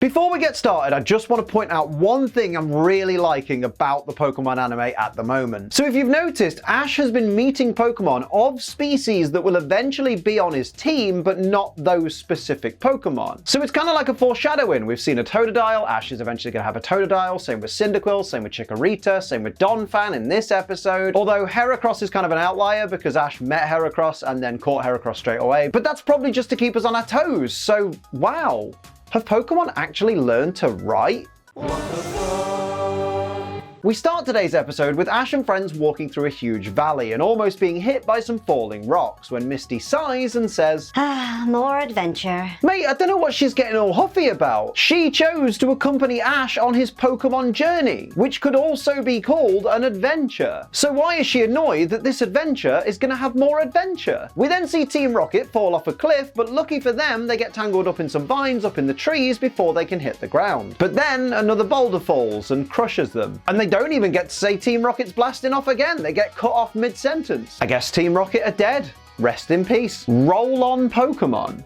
Before we get started, I just want to point out one thing I'm really liking about the Pokemon anime at the moment. So if you've noticed, Ash has been meeting Pokemon of species that will eventually be on his team, but not those specific Pokemon. So it's kind of like a foreshadowing. We've seen a Totodile, Ash is eventually going to have a Totodile, same with Cyndaquil, same with Chikorita, same with Donphan in this episode. Although Heracross is kind of an outlier because Ash met Heracross and then caught Heracross straight away, but that's probably just to keep us on our toes. So wow. Have Pokemon actually learned to write? We start today's episode with Ash and friends walking through a huge valley and almost being hit by some falling rocks when Misty sighs and says, more adventure. Mate, I don't know what she's getting all huffy about. She chose to accompany Ash on his Pokemon journey, which could also be called an adventure. So why is she annoyed that this adventure is going to have more adventure? We then see Team Rocket fall off a cliff, but lucky for them, they get tangled up in some vines up in the trees before they can hit the ground. But then another boulder falls and crushes them, and they don't even get to say Team Rocket's blasting off again. They get cut off mid-sentence. I guess Team Rocket are dead. Rest in peace. Roll on Pokemon.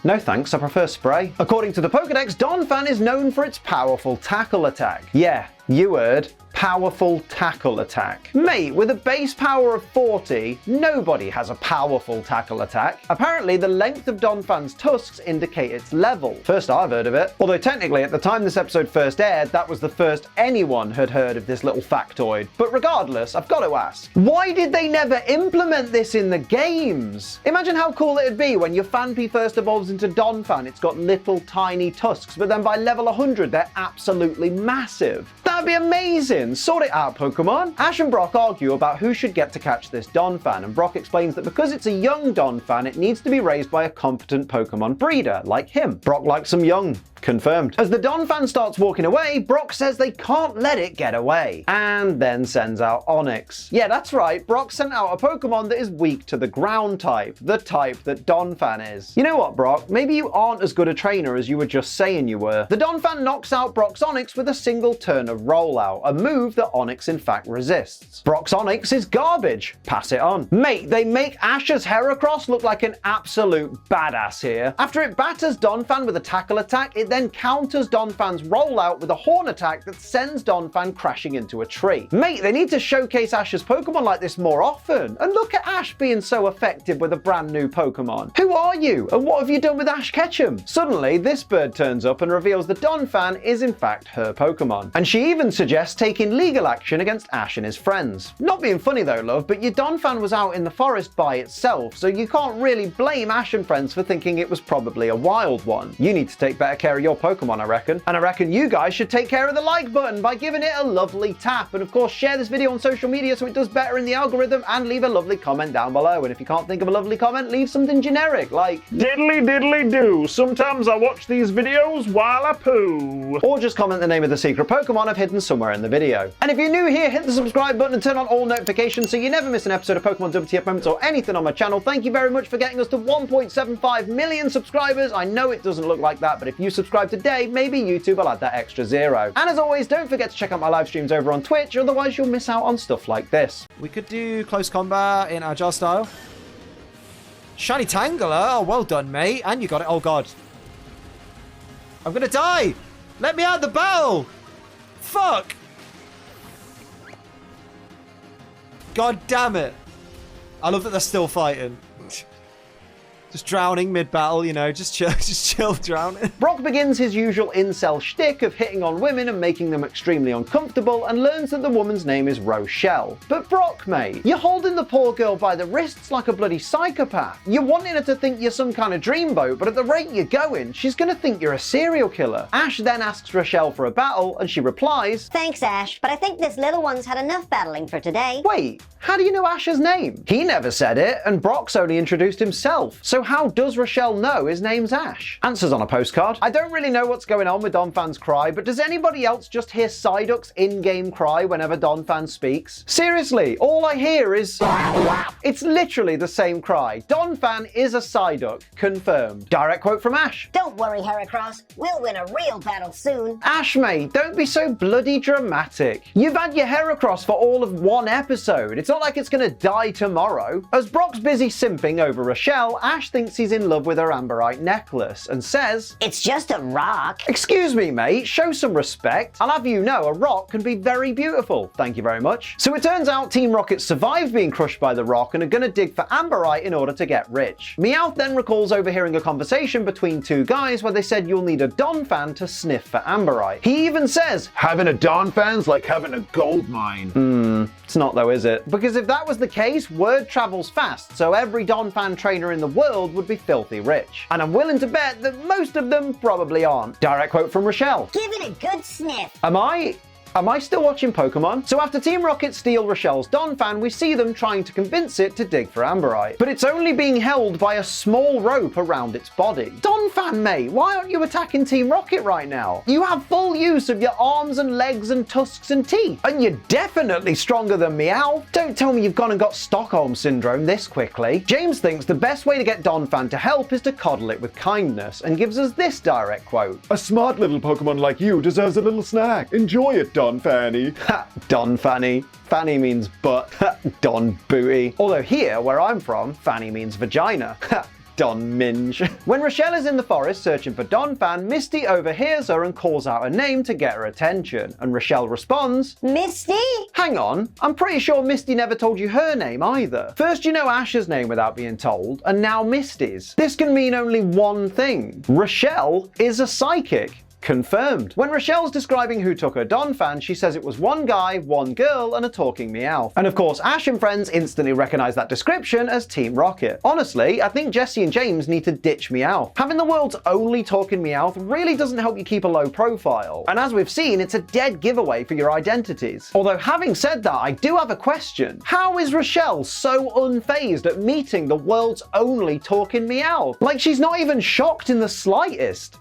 No thanks, I prefer spray. According to the Pokedex, Donphan is known for its powerful tackle attack. Yeah, you heard. Powerful tackle attack. Mate, with a base power of 40, nobody has a powerful tackle attack. Apparently, the length of Donphan's tusks indicate its level. First I've heard of it. Although technically, at the time this episode first aired, that was the first anyone had heard of this little factoid. But regardless, I've got to ask, why did they never implement this in the games? Imagine how cool it'd be when your Phanpy first evolves into Donphan. It's got little tiny tusks, but then by level 100, they're absolutely massive. That'd be amazing. Sort it out, Pokemon. Ash and Brock argue about who should get to catch this Donphan, and Brock explains that because it's a young Donphan, it needs to be raised by a competent Pokemon breeder, like him. Brock likes them young. Confirmed. As the Donphan starts walking away, Brock says they can't let it get away, and then sends out Onix. Yeah, that's right, Brock sent out a Pokemon that is weak to the ground type, the type that Donphan is. You know what, Brock? Maybe you aren't as good a trainer as you were just saying you were. The Donphan knocks out Brock's Onix with a single turn of rollout, a move that Onix in fact resists. Brock's Onix is garbage. Pass it on. Mate, they make Ash's Heracross look like an absolute badass here. After it batters Donphan with a tackle attack, it then counters Donphan's rollout with a horn attack that sends Donphan crashing into a tree. Mate, they need to showcase Ash's Pokemon like this more often. And look at Ash being so effective with a brand new Pokemon. Who are you? And what have you done with Ash Ketchum? Suddenly, this bird turns up and reveals that Donphan is in fact her Pokemon. And she even suggests taking legal action against Ash and his friends. Not being funny though, love, but your Donphan was out in the forest by itself, so you can't really blame Ash and friends for thinking it was probably a wild one. You need to take better care of your Pokemon, I reckon. And I reckon you guys should take care of the like button by giving it a lovely tap. And of course, share this video on social media so it does better in the algorithm, and leave a lovely comment down below. And if you can't think of a lovely comment, leave something generic like diddly diddly do. Sometimes I watch these videos while I poo. Or just comment the name of the secret Pokemon I've hidden somewhere in the video. And if you're new here, hit the subscribe button and turn on all notifications so you never miss an episode of Pokemon WTF Moments or anything on my channel. Thank you very much for getting us to 1.75 million subscribers. I know it doesn't look like that, but if you subscribe today, maybe YouTube will add that extra 0. And as always, don't forget to check out my live streams over on Twitch, otherwise you'll miss out on stuff like this. We could do close combat in agile style. Shiny Tangler. Oh, well done, mate. And you got it. Oh, God. I'm going to die. Let me out of the battle. Fuck. God damn it. I love that they're still fighting. Just drowning mid-battle, you know, just chill drowning. Brock begins his usual incel shtick of hitting on women and making them extremely uncomfortable, and learns that the woman's name is Rochelle. But Brock, mate, you're holding the poor girl by the wrists like a bloody psychopath. You're wanting her to think you're some kind of dreamboat, but at the rate you're going, she's gonna think you're a serial killer. Ash then asks Rochelle for a battle, and she replies, Thanks, Ash, but I think this little one's had enough battling for today. Wait, how do you know Ash's name? He never said it, and Brock's only introduced himself. So how does Rochelle know his name's Ash? Answers on a postcard. I don't really know what's going on with Donphan's cry, but does anybody else just hear Psyduck's in-game cry whenever Donphan speaks? Seriously, all I hear is... It's literally the same cry. Donphan is a Psyduck. Confirmed. Direct quote from Ash. Don't worry, Heracross. We'll win a real battle soon. Ash, mate, don't be so bloody dramatic. You've had your Heracross for all of one episode. It's not like it's gonna die tomorrow. As Brock's busy simping over Rochelle, Ash thinks he's in love with her amberite necklace and says, It's just a rock. "Excuse me, mate, show some respect. I'll have you know a rock can be very beautiful. Thank you very much." So it turns out Team Rocket survived being crushed by the rock and are gonna dig for amberite in order to get rich. Meowth then recalls overhearing a conversation between two guys where they said you'll need a Donphan to sniff for amberite. He even says, Having a Donphan's like having a gold mine. It's not though, is it? Because if that was the case, word travels fast, so every Donphan trainer in the world would be filthy rich. And I'm willing to bet that most of them probably aren't. Direct quote from Rochelle. Give it a good sniff. Am I still watching Pokemon? So after Team Rocket steal Rochelle's Donphan, we see them trying to convince it to dig for amberite. But it's only being held by a small rope around its body. Donphan, mate, why aren't you attacking Team Rocket right now? You have full use of your arms and legs and tusks and teeth. And you're definitely stronger than Meow. Don't tell me you've gone and got Stockholm Syndrome this quickly. James thinks the best way to get Donphan to help is to coddle it with kindness and gives us this direct quote. A smart little Pokemon like you deserves a little snack. Enjoy it, Donphanny. Ha, Donphanny. Fanny means butt. Don Booty. Although here, where I'm from, Fanny means vagina. Don Minge. When Rochelle is in the forest searching for Donphan, Misty overhears her and calls out her name to get her attention. And Rochelle responds, Misty? "Hang on, I'm pretty sure Misty never told you her name either. First you know Ash's name without being told, and now Misty's. This can mean only one thing. Rochelle is a psychic." Confirmed. When Rochelle's describing who took her Donphan, she says it was one guy, one girl, and a talking Meowth. And of course, Ash and friends instantly recognize that description as Team Rocket. Honestly, I think Jessie and James need to ditch Meowth. Having the world's only talking Meowth really doesn't help you keep a low profile. And as we've seen, it's a dead giveaway for your identities. Although having said that, I do have a question. How is Rochelle so unfazed at meeting the world's only talking Meowth? Like she's not even shocked in the slightest.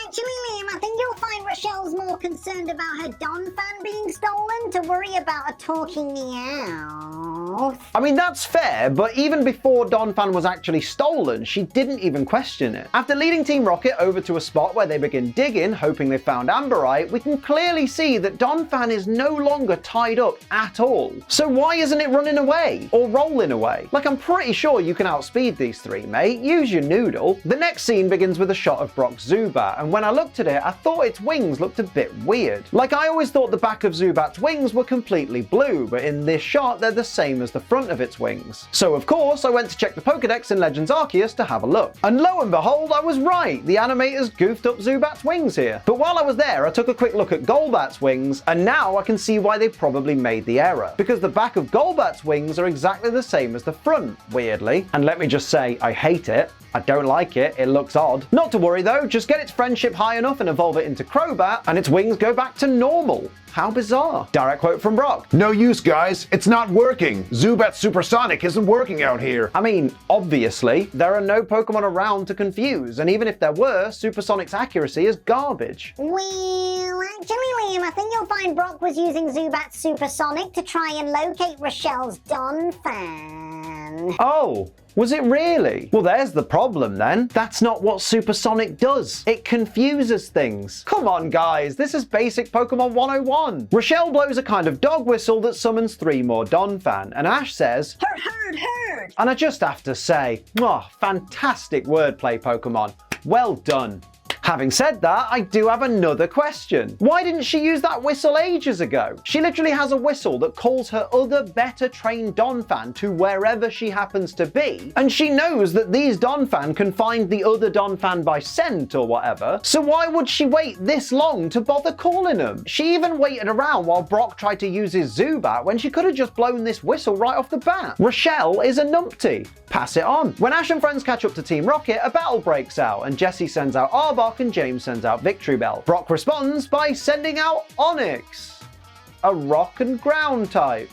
Actually, Liam, I think you'll find Rochelle's more concerned about her Donphan being stolen to worry about a talking Meowth. I mean, that's fair, but even before Donphan was actually stolen, she didn't even question it. After leading Team Rocket over to a spot where they begin digging, hoping they found amberite, we can clearly see that Donphan is no longer tied up at all. So why isn't it running away? Or rolling away? Like, I'm pretty sure you can outspeed these three, mate. Use your noodle. The next scene begins with a shot of Brock's Zubat, and when I looked at it, I thought its wings looked a bit weird. Like, I always thought the back of Zubat's wings were completely blue, but in this shot, they're the same as the front of its wings. So of course, I went to check the Pokedex in Legends Arceus to have a look. And lo and behold, I was right. The animators goofed up Zubat's wings here. But while I was there, I took a quick look at Golbat's wings, and now I can see why they probably made the error. Because the back of Golbat's wings are exactly the same as the front, weirdly. And let me just say, I hate it. I don't like it, it looks odd. Not to worry though, just get its friendship high enough and evolve it into Crobat, and its wings go back to normal. How bizarre. Direct quote from Brock. No use, guys. It's not working. Zubat Supersonic isn't working out here. I mean, obviously, there are no Pokemon around to confuse, and even if there were, Supersonic's accuracy is garbage. Well, actually, Liam, I think you'll find Brock was using Zubat Supersonic to try and locate Rochelle's Donphan. Oh. Was it really? Well, there's the problem then. That's not what Supersonic does. It confuses things. Come on, guys. This is basic Pokemon 101. Rochelle blows a kind of dog whistle that summons 3 more Donphan, and Ash says, Herd. and I just have to say, fantastic wordplay, Pokemon. Well done. Having said that, I do have another question. Why didn't she use that whistle ages ago? She literally has a whistle that calls her other better trained Donphan to wherever she happens to be, and she knows that these Donphan can find the other Donphan by scent or whatever, so why would she wait this long to bother calling them? She even waited around while Brock tried to use his Zubat when she could have just blown this whistle right off the bat. Rochelle is a numpty. Pass it on. When Ash and friends catch up to Team Rocket, a battle breaks out, and Jessie sends out Arbok and James sends out Victory Bell. Brock responds by sending out Onyx, a rock and ground type,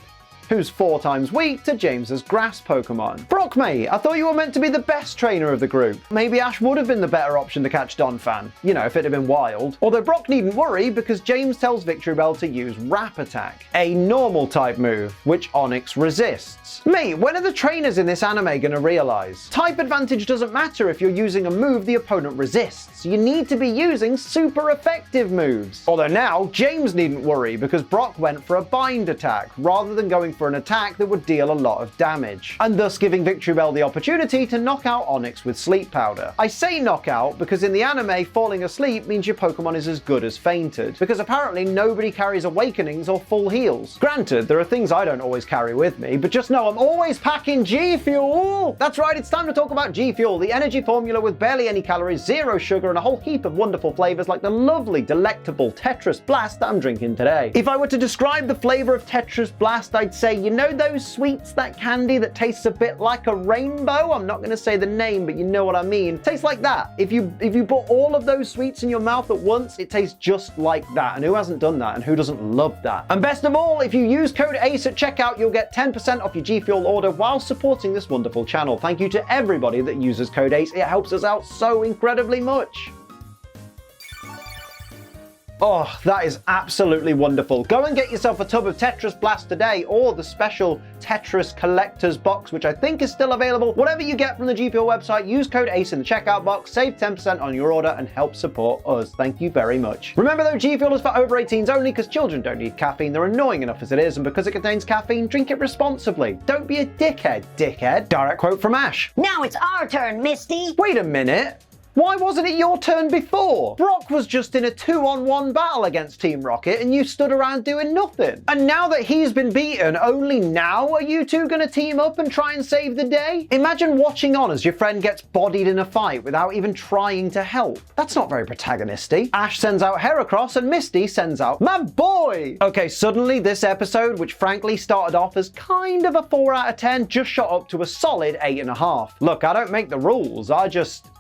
who's 4 times weak to James's grass Pokemon. Brock, mate, I thought you were meant to be the best trainer of the group. Maybe Ash would have been the better option to catch Donphan, you know, if it had been wild. Although Brock needn't worry because James tells Victory Bell to use Wrap Attack, a normal type move, which Onyx resists. Mate, when are the trainers in this anime gonna realize? Type advantage doesn't matter if you're using a move the opponent resists. You need to be using super effective moves. Although now, James needn't worry because Brock went for a Bind Attack rather than going for an attack that would deal a lot of damage, and thus giving Victreebel the opportunity to knock out Onix with Sleep Powder. I say knock out because in the anime, falling asleep means your Pokemon is as good as fainted, because apparently nobody carries Awakenings or full heals. Granted, there are things I don't always carry with me, but just know I'm always packing GFuel! That's right, it's time to talk about GFuel, the energy formula with barely any calories, zero sugar, and a whole heap of wonderful flavors like the lovely, delectable Tetris Blast that I'm drinking today. If I were to describe the flavor of Tetris Blast, I'd say, you know those sweets, that candy that tastes a bit like a rainbow? I'm not going to say the name, but you know what I mean. Tastes like that. If you put all of those sweets in your mouth at once, it tastes just like that. And who hasn't done that? And who doesn't love that? And best of all, if you use code ACE at checkout, you'll get 10% off your GFuel order while supporting this wonderful channel. Thank you to everybody that uses code ACE. It helps us out so incredibly much. Oh, that is absolutely wonderful. Go and get yourself a tub of Tetris Blast today, or the special Tetris Collector's Box, which I think is still available. Whatever you get from the GFuel website, use code ACE in the checkout box, save 10% on your order, and help support us. Thank you very much. Remember though, GFuel is for over 18s only, because children don't need caffeine. They're annoying enough as it is, and because it contains caffeine, drink it responsibly. Don't be a dickhead, dickhead. Direct quote from Ash. Now it's our turn, Misty. Wait a minute. Why wasn't it your turn before? Brock was just in a 2-on-1 battle against Team Rocket and you stood around doing nothing. And now that he's been beaten, only now are you two gonna team up and try and save the day? Imagine watching on as your friend gets bodied in a fight without even trying to help. That's not very protagonisty. Ash sends out Heracross and Misty sends out my boy. Okay, suddenly this episode, which frankly started off as kind of a 4 out of 10, just shot up to a solid 8.5. Look, I don't make the rules, I just...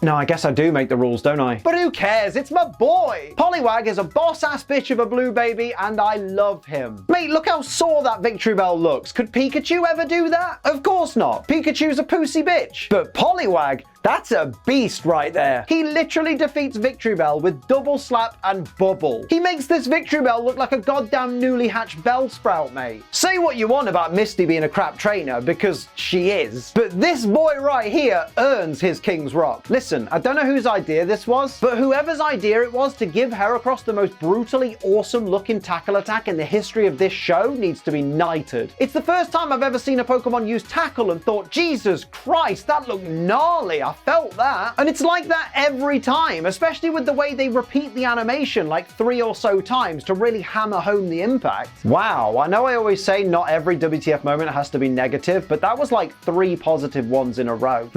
No, I guess I do make the rules, don't I? But who cares? It's my boy! Poliwag is a boss-ass bitch of a blue baby, and I love him. Mate, look how sore that Victreebel looks. Could Pikachu ever do that? Of course not. Pikachu's a pussy bitch. But Poliwag, that's a beast right there. He literally defeats Victreebel with double slap and bubble. He makes this Victreebel look like a goddamn newly hatched Bellsprout, mate. Say what you want about Misty being a crap trainer, because she is. But this boy right here earns his King's Rock. Listen, I don't know whose idea this was, but whoever's idea it was to give Heracross the most brutally awesome looking tackle attack in the history of this show needs to be knighted. It's the first time I've ever seen a Pokemon use tackle and thought, Jesus Christ, that looked gnarly. I felt that. And it's like that every time, especially with the way they repeat the animation like 3 or so times to really hammer home the impact. Wow, I know I always say not every WTF moment has to be negative, but that was like 3 positive ones in a row.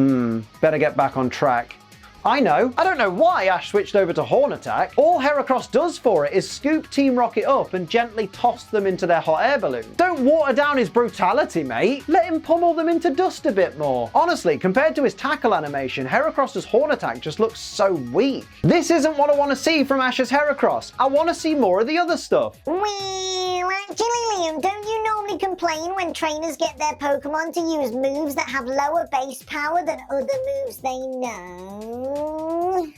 Better get back on track. I know. I don't know why Ash switched over to Horn Attack. All Heracross does for it is scoop Team Rocket up and gently toss them into their hot air balloon. Don't water down his brutality, mate. Let him pummel them into dust a bit more. Honestly, compared to his tackle animation, Heracross's Horn Attack just looks so weak. This isn't what I want to see from Ash's Heracross. I want to see more of the other stuff. Well, actually, Liam, don't you normally complain when trainers get their Pokemon to use moves that have lower base power than other moves they know?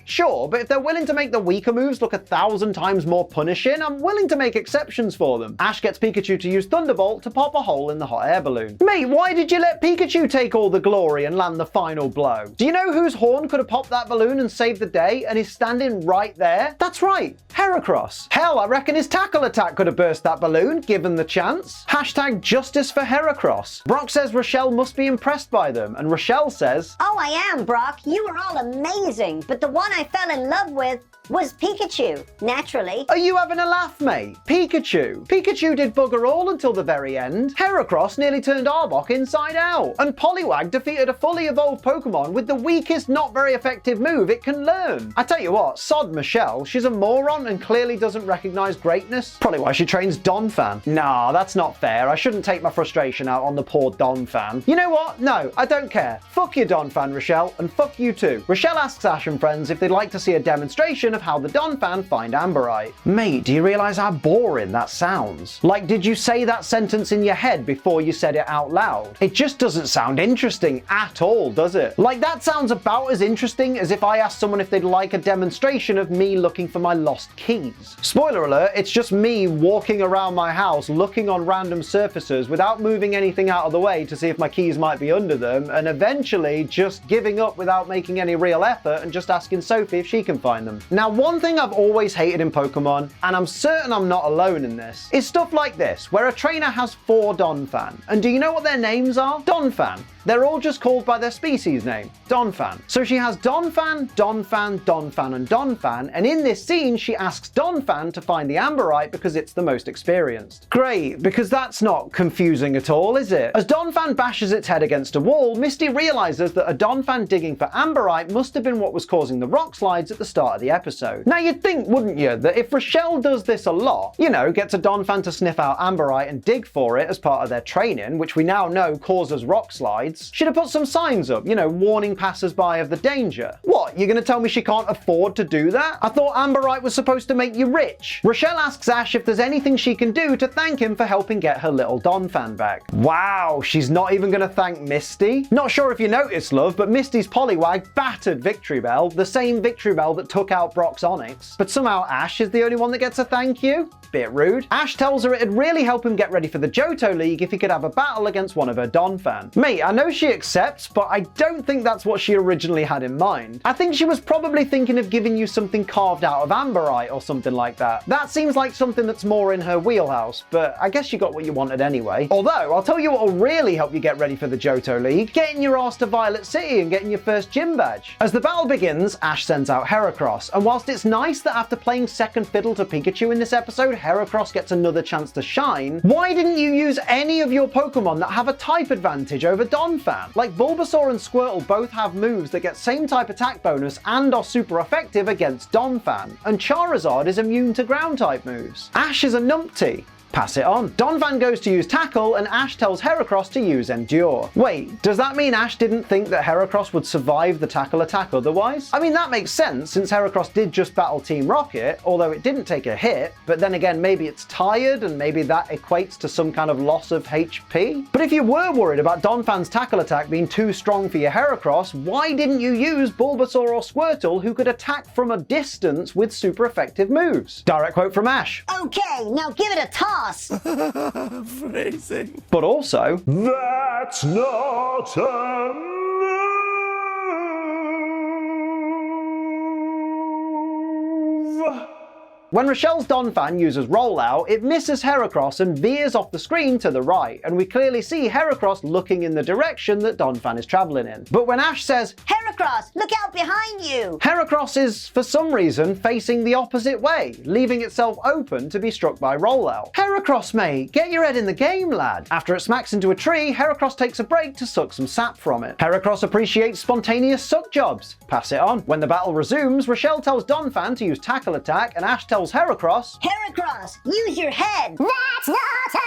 Sure, but if they're willing to make the weaker moves look 1,000 times more punishing, I'm willing to make exceptions for them. Ash gets Pikachu to use Thunderbolt to pop a hole in the hot air balloon. Mate, why did you let Pikachu take all the glory and land the final blow? Do you know whose horn could have popped that balloon and saved the day and is standing right there? That's right, Heracross. Hell, I reckon his tackle attack could have burst that balloon, given the chance. Hashtag justice for Heracross. Brock says Rochelle must be impressed by them, and Rochelle says, Oh, I am, Brock. You were all amazing, but the one I fell in love with was Pikachu, naturally. Are you having a laugh, mate? Pikachu. Pikachu did bugger all until the very end. Heracross nearly turned Arbok inside out. And Poliwag defeated a fully evolved Pokemon with the weakest, not very effective move it can learn. I tell you what, sod Michelle, she's a moron and clearly doesn't recognize greatness. Probably why she trains Donphan. Nah, that's not fair. I shouldn't take my frustration out on the poor Donphan. You know what? No, I don't care. Fuck you, Donphan, Rochelle, and fuck you too. Rochelle asks Ash and friends if they'd like to see a demonstration of how the Donphan find Amberite. Mate, do you realize how boring that sounds? Like, did you say that sentence in your head before you said it out loud? It just doesn't sound interesting at all, does it? Like, that sounds about as interesting as if I asked someone if they'd like a demonstration of me looking for my lost keys. Spoiler alert, it's just me walking around my house looking on random surfaces without moving anything out of the way to see if my keys might be under them, and eventually just giving up without making any real effort and just asking Sophie if she can find them. Now, Now, one thing I've always hated in Pokemon, and I'm certain I'm not alone in this, is stuff like this, where a trainer has 4 Donphan. And do you know what their names are? Donphan. They're all just called by their species name, Donphan. So she has Donphan, Donphan, Donphan, and Donphan, and in this scene she asks Donphan to find the Amberite because it's the most experienced. Great, because that's not confusing at all, is it? As Donphan bashes its head against a wall, Misty realizes that a Donphan digging for Amberite must have been what was causing the rock slides at the start of the episode. Now you'd think, wouldn't you, that if Rochelle does this a lot, you know, gets a Donphan to sniff out Amberite and dig for it as part of their training, which we now know causes rock slides, should have put some signs up, you know, warning passers-by of the danger. What, you're gonna tell me she can't afford to do that? I thought Amberite was supposed to make you rich. Rochelle asks Ash if there's anything she can do to thank him for helping get her little Donphan back. Wow, she's not even gonna thank Misty? Not sure if you noticed, love, but Misty's Poliwag battered Victory Bell, the same Victory Bell that took out Brock's Onix. But somehow Ash is the only one that gets a thank you? Bit rude. Ash tells her it'd really help him get ready for the Johto League if he could have a battle against one of her Donphan. Mate, I know she accepts, but I don't think that's what she originally had in mind. I think she was probably thinking of giving you something carved out of Amberite or something like that. That seems like something that's more in her wheelhouse, but I guess you got what you wanted anyway. Although, I'll tell you what will really help you get ready for the Johto League, getting your ass to Violet City and getting your first gym badge. As the battle begins, Ash sends out Heracross, and whilst it's nice that after playing second fiddle to Pikachu in this episode, Heracross gets another chance to shine, why didn't you use any of your Pokemon that have a type advantage over Donphan? Like Bulbasaur and Squirtle both have moves that get same type attack bonus and are super effective against Donphan, and Charizard is immune to ground type moves. Ash is a numpty. Pass it on. Donphan goes to use Tackle and Ash tells Heracross to use Endure. Wait, does that mean Ash didn't think that Heracross would survive the Tackle attack otherwise? I mean, that makes sense since Heracross did just battle Team Rocket, although it didn't take a hit, but then again maybe it's tired and maybe that equates to some kind of loss of HP? But if you were worried about Donphan's Tackle attack being too strong for your Heracross, why didn't you use Bulbasaur or Squirtle who could attack from a distance with super effective moves? Direct quote from Ash. Okay, now give it a toss. Phrasing. But also, That's not a move. when Rochelle's Donphan uses Rollout, it misses Heracross and veers off the screen to the right, and we clearly see Heracross looking in the direction that Donphan is traveling in. But when Ash says, Heracross, look out behind you! Heracross is, for some reason, facing the opposite way, leaving itself open to be struck by Rollout. Heracross, mate, get your head in the game, lad. After it smacks into a tree, Heracross takes a break to suck some sap from it. Heracross appreciates spontaneous suck jobs. Pass it on. When the battle resumes, Rochelle tells Donphan to use Tackle Attack, and Ash tells Heracross, Heracross, use your head! That's not a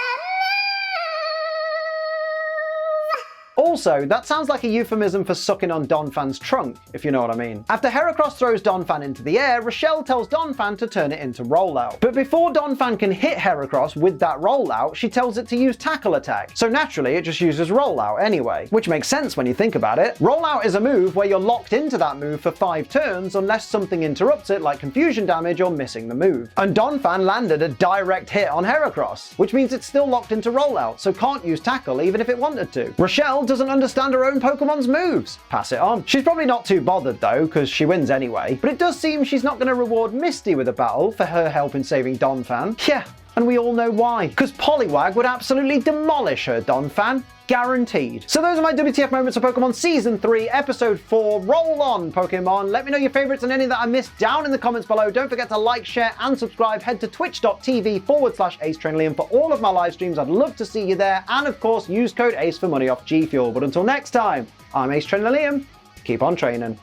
Also, that sounds like a euphemism for sucking on Donphan's trunk, if you know what I mean. After Heracross throws Donphan into the air, Rochelle tells Donphan to turn it into Rollout. But before Donphan can hit Heracross with that Rollout, she tells it to use Tackle Attack. So naturally, it just uses Rollout anyway, which makes sense when you think about it. Rollout is a move where you're locked into that move for 5 turns unless something interrupts it, like confusion damage or missing the move. And Donphan landed a direct hit on Heracross, which means it's still locked into Rollout, so can't use Tackle even if it wanted to. Rochelle doesn't understand her own Pokemon's moves. Pass it on. She's probably not too bothered though, because she wins anyway, but it does seem she's not going to reward Misty with a battle for her help in saving Donphan. Yeah, and we all know why. Because Poliwag would absolutely demolish her Donphan. Guaranteed. So those are my WTF moments of Pokemon Season 3, Episode 4. Roll on, Pokemon. Let me know your favorites and any that I missed down in the comments below. Don't forget to like, share, and subscribe. Head to twitch.tv/AceTrainLiam for all of my live streams. I'd love to see you there. And of course, use code ACE for money off GFuel. But until next time, I'm Ace Trainer Liam. Keep on training.